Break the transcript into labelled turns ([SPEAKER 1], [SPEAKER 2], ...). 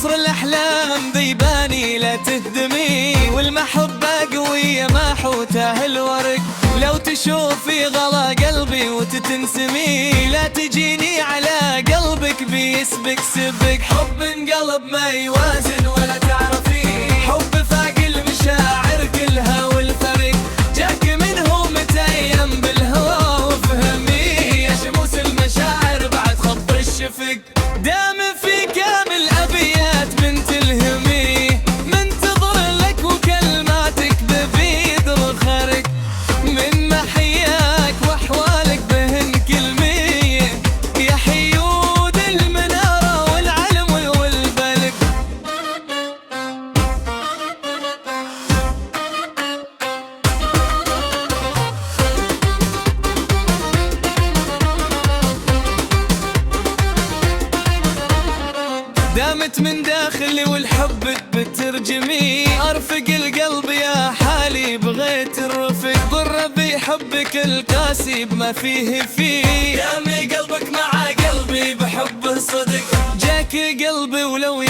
[SPEAKER 1] قصر الأحلام ذيباني لا تهدمي، والمحبة قوية ما حوتها الورق. لو تشوفي غلا قلبي وتتنسمي، لا تجيني على قلبك بيسبك سبك. حب قلب ما يوازن ولا تعرفي، حب فاق المشاعر كلها والفرق. جاك منه متيم بالهوى وفهمي، يا شموس المشاعر بعد خط الشفق. دام في كامل أبيات من تلهمي، منتظر لك وكلماتك ببيد الخرق. من محياك وأحوالك بهن كلمية، يا حيود المنارة والعلم والبلق. دامت من داخلي والحب بترجمي، ارفق القلب يا حالي بغيت الرفق. ضر بحبك القاسي بما فيه، دامي قلبك مع قلبي بحبه صدق. جاك قلبي ولو